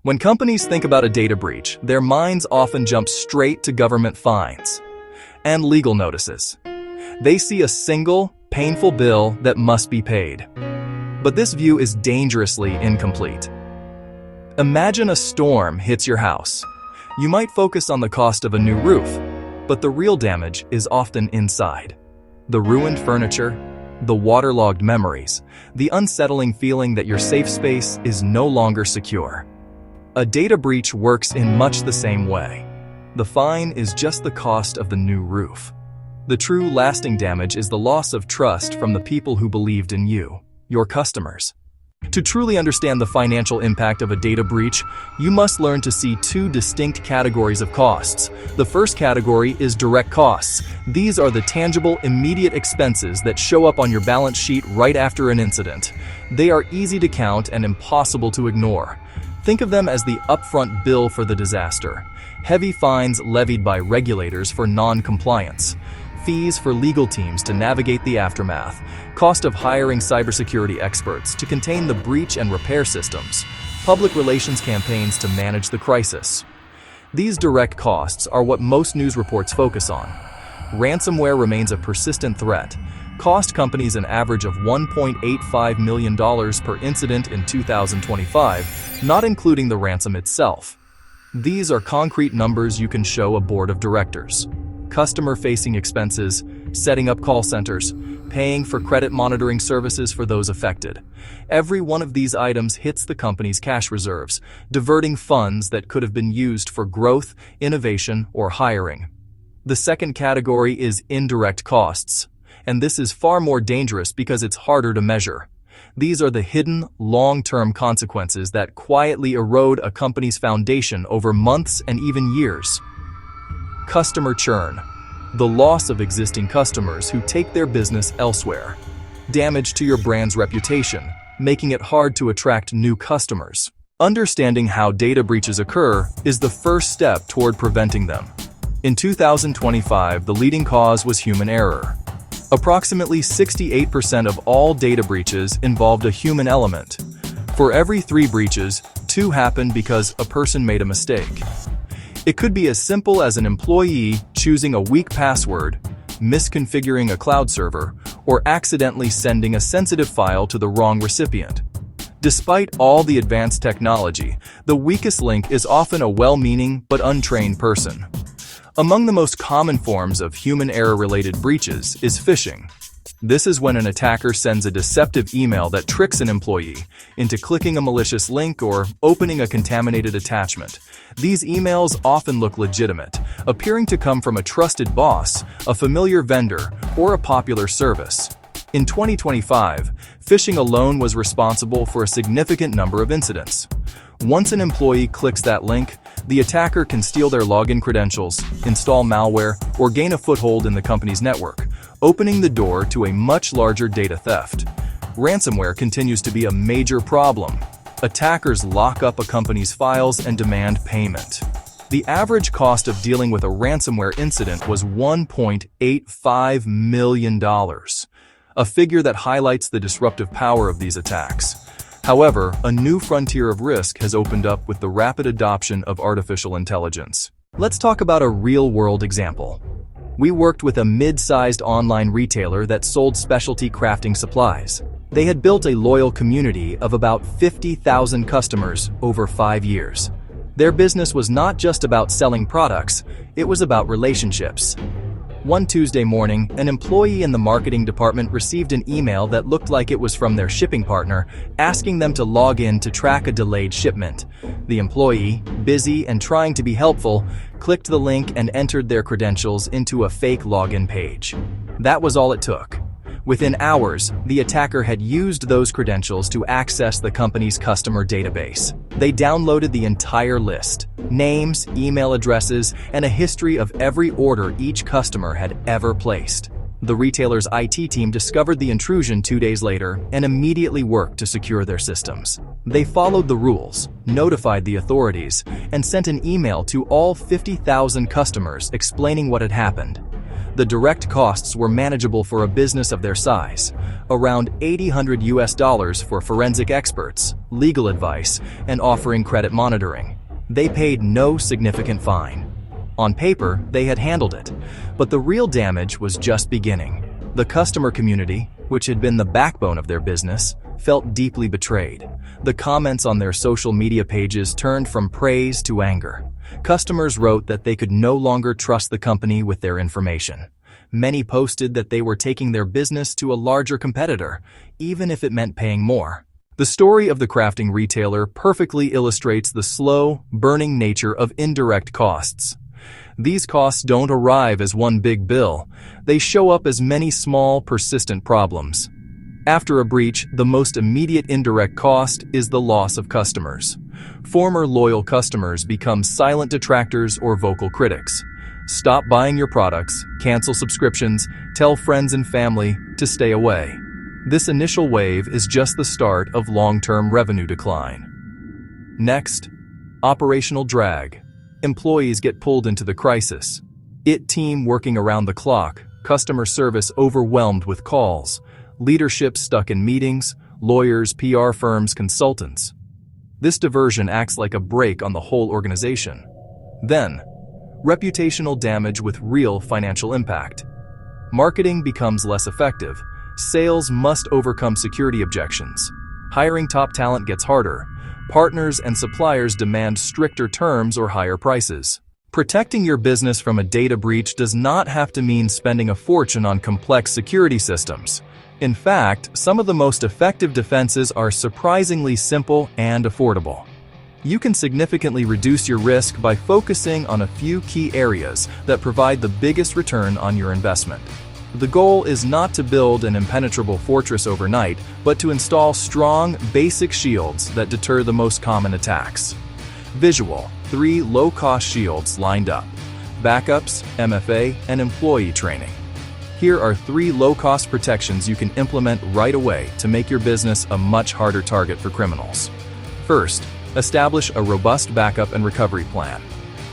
When companies think about a data breach, their minds often jump straight to government fines and legal notices. They see a single, painful bill that must be paid. But this view is dangerously incomplete. Imagine a storm hits your house. You might focus on the cost of a new roof, but the real damage is often inside. The ruined furniture, the waterlogged memories, the unsettling feeling that your safe space is no longer secure. A data breach works in much the same way. The fine is just the cost of the new roof. The true lasting damage is the loss of trust from the people who believed in you, your customers. To truly understand the financial impact of a data breach, you must learn to see two distinct categories of costs. The first category is direct costs. These are the tangible, immediate expenses that show up on your balance sheet right after an incident. They are easy to count and impossible to ignore. Think of them as the upfront bill for the disaster. Heavy fines levied by regulators for non-compliance. Fees for legal teams to navigate the aftermath, cost of hiring cybersecurity experts to contain the breach and repair systems, public relations campaigns to manage the crisis. These direct costs are what most news reports focus on. Ransomware remains a persistent threat, cost companies an average of $1.85 million per incident in 2025, not including the ransom itself. These are concrete numbers you can show a board of directors. Customer-facing expenses, setting up call centers, paying for credit monitoring services for those affected. Every one of these items hits the company's cash reserves, diverting funds that could have been used for growth, innovation, or hiring. The second category is indirect costs, and this is far more dangerous because it's harder to measure. These are the hidden, long-term consequences that quietly erode a company's foundation over months and even years. Customer churn, the loss of existing customers who take their business elsewhere. Damage to your brand's reputation, making it hard to attract new customers. Understanding how data breaches occur is the first step toward preventing them. In 2025, the leading cause was human error. Approximately 68% of all data breaches involved a human element. For every 3 breaches, 2 happened because a person made a mistake. It could be as simple as an employee choosing a weak password, misconfiguring a cloud server, or accidentally sending a sensitive file to the wrong recipient. Despite all the advanced technology, the weakest link is often a well-meaning but untrained person. Among the most common forms of human error-related breaches is phishing. This is when an attacker sends a deceptive email that tricks an employee into clicking a malicious link or opening a contaminated attachment. These emails often look legitimate, appearing to come from a trusted boss, a familiar vendor, or a popular service. In 2025, phishing alone was responsible for a significant number of incidents. Once an employee clicks that link, the attacker can steal their login credentials, install malware, or gain a foothold in the company's network, opening the door to a much larger data theft. Ransomware continues to be a major problem. Attackers lock up a company's files and demand payment. The average cost of dealing with a ransomware incident was $1.85 million, a figure that highlights the disruptive power of these attacks. However, a new frontier of risk has opened up with the rapid adoption of artificial intelligence. Let's talk about a real-world example. We worked with a mid-sized online retailer that sold specialty crafting supplies. They had built a loyal community of about 50,000 customers over 5 years. Their business was not just about selling products, it was about relationships. One Tuesday morning, an employee in the marketing department received an email that looked like it was from their shipping partner, asking them to log in to track a delayed shipment. The employee, busy and trying to be helpful, clicked the link and entered their credentials into a fake login page. That was all it took. Within hours, the attacker had used those credentials to access the company's customer database. They downloaded the entire list, names, email addresses, and a history of every order each customer had ever placed. The retailer's IT team discovered the intrusion 2 days later and immediately worked to secure their systems. They followed the rules, notified the authorities, and sent an email to all 50,000 customers explaining what had happened. The direct costs were manageable for a business of their size, around $800 for forensic experts, legal advice, and offering credit monitoring. They paid no significant fine. On paper, they had handled it, but the real damage was just beginning. The customer community, which had been the backbone of their business, felt deeply betrayed. The comments on their social media pages turned from praise to anger. Customers wrote that they could no longer trust the company with their information. Many posted that they were taking their business to a larger competitor, even if it meant paying more. The story of the crafting retailer perfectly illustrates the slow, burning nature of indirect costs. These costs don't arrive as one big bill. They show up as many small, persistent problems. After a breach, the most immediate indirect cost is the loss of customers. Former loyal customers become silent detractors or vocal critics. Stop buying your products, cancel subscriptions, tell friends and family to stay away. This initial wave is just the start of long-term revenue decline. Next, operational drag. Employees get pulled into the crisis. Team working around the clock, customer service overwhelmed with calls, leadership stuck in meetings, lawyers, PR firms, consultants. This diversion acts like a brake on the whole organization. Then, reputational damage with real financial impact. Marketing becomes less effective. Sales must overcome security objections. Hiring top talent gets harder. Partners and suppliers demand stricter terms or higher prices. Protecting your business from a data breach does not have to mean spending a fortune on complex security systems. In fact, some of the most effective defenses are surprisingly simple and affordable. You can significantly reduce your risk by focusing on a few key areas that provide the biggest return on your investment. The goal is not to build an impenetrable fortress overnight, but to install strong, basic shields that deter the most common attacks. Visual: 3 low-cost shields lined up. Backups, MFA, and employee training. Here are 3 low-cost protections you can implement right away to make your business a much harder target for criminals. First, establish a robust backup and recovery plan.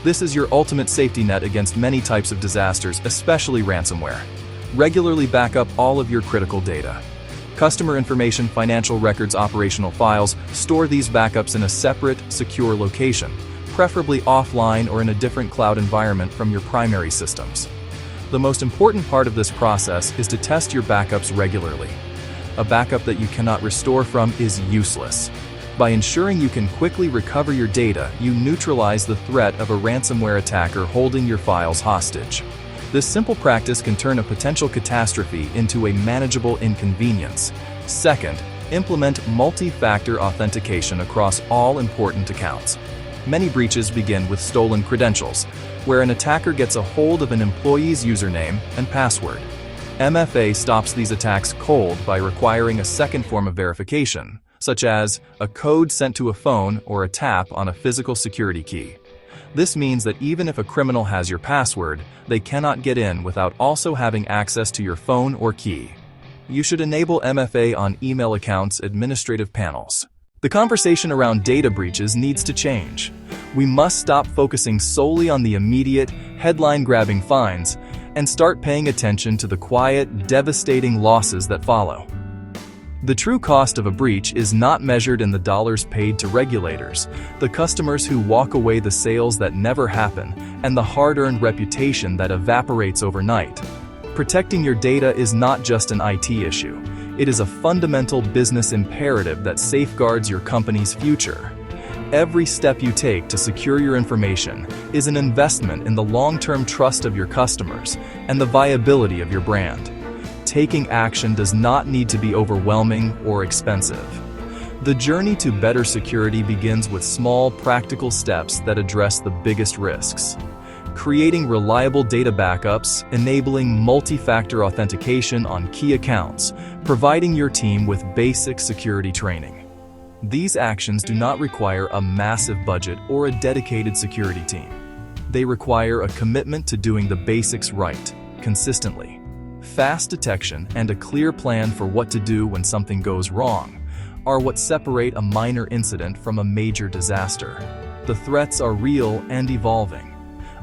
This is your ultimate safety net against many types of disasters, especially ransomware. Regularly back up all of your critical data. Customer information, financial records, operational files. Store these backups in a separate, secure location, preferably offline or in a different cloud environment from your primary systems. The most important part of this process is to test your backups regularly. A backup that you cannot restore from is useless. By ensuring you can quickly recover your data, you neutralize the threat of a ransomware attacker holding your files hostage. This simple practice can turn a potential catastrophe into a manageable inconvenience. Second, implement multi-factor authentication across all important accounts. Many breaches begin with stolen credentials, where an attacker gets a hold of an employee's username and password. MFA stops these attacks cold by requiring a second form of verification, such as a code sent to a phone or a tap on a physical security key. This means that even if a criminal has your password, they cannot get in without also having access to your phone or key. You should enable MFA on email accounts administrative panels. The conversation around data breaches needs to change. We must stop focusing solely on the immediate, headline-grabbing fines and start paying attention to the quiet, devastating losses that follow. The true cost of a breach is not measured in the dollars paid to regulators, the customers who walk away, the sales that never happen, and the hard-earned reputation that evaporates overnight. Protecting your data is not just an IT issue. It is a fundamental business imperative that safeguards your company's future. Every step you take to secure your information is an investment in the long-term trust of your customers and the viability of your brand. Taking action does not need to be overwhelming or expensive. The journey to better security begins with small, practical steps that address the biggest risks. Creating reliable data backups, enabling multi-factor authentication on key accounts, providing your team with basic security training. These actions do not require a massive budget or a dedicated security team. They require a commitment to doing the basics right, consistently. Fast detection and a clear plan for what to do when something goes wrong are what separate a minor incident from a major disaster. The threats are real and evolving.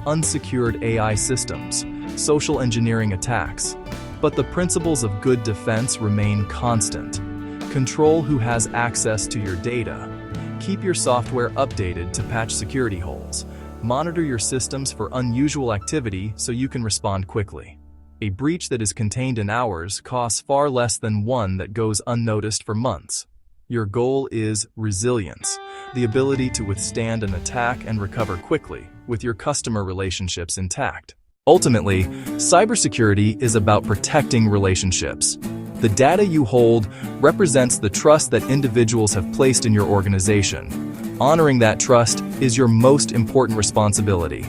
Unsecured AI systems, social engineering attacks. But the principles of good defense remain constant. Control who has access to your data. Keep your software updated to patch security holes. Monitor your systems for unusual activity so you can respond quickly. A breach that is contained in hours costs far less than one that goes unnoticed for months. Your goal is resilience, the ability to withstand an attack and recover quickly, with your customer relationships intact. Ultimately, cybersecurity is about protecting relationships. The data you hold represents the trust that individuals have placed in your organization. Honoring that trust is your most important responsibility.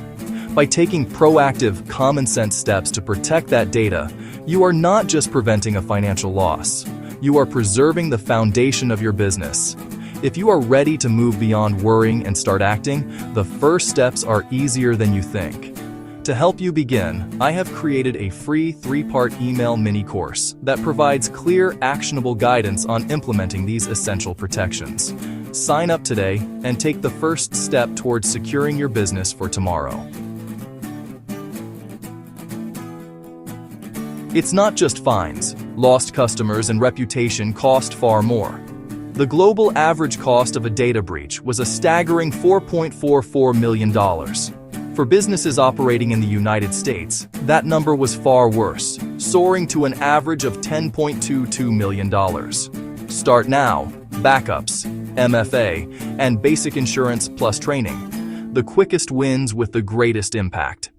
By taking proactive, common-sense steps to protect that data, you are not just preventing a financial loss. You are preserving the foundation of your business. If you are ready to move beyond worrying and start acting, the first steps are easier than you think. To help you begin, I have created a free 3-part email mini course that provides clear, actionable guidance on implementing these essential protections. Sign up today and take the first step towards securing your business for tomorrow. It's not just fines. Lost customers and reputation cost far more. The global average cost of a data breach was a staggering $4.44 million. For businesses operating in the United States, that number was far worse, soaring to an average of $10.22 million. Start now. Backups, MFA, and basic insurance plus training. The quickest wins with the greatest impact.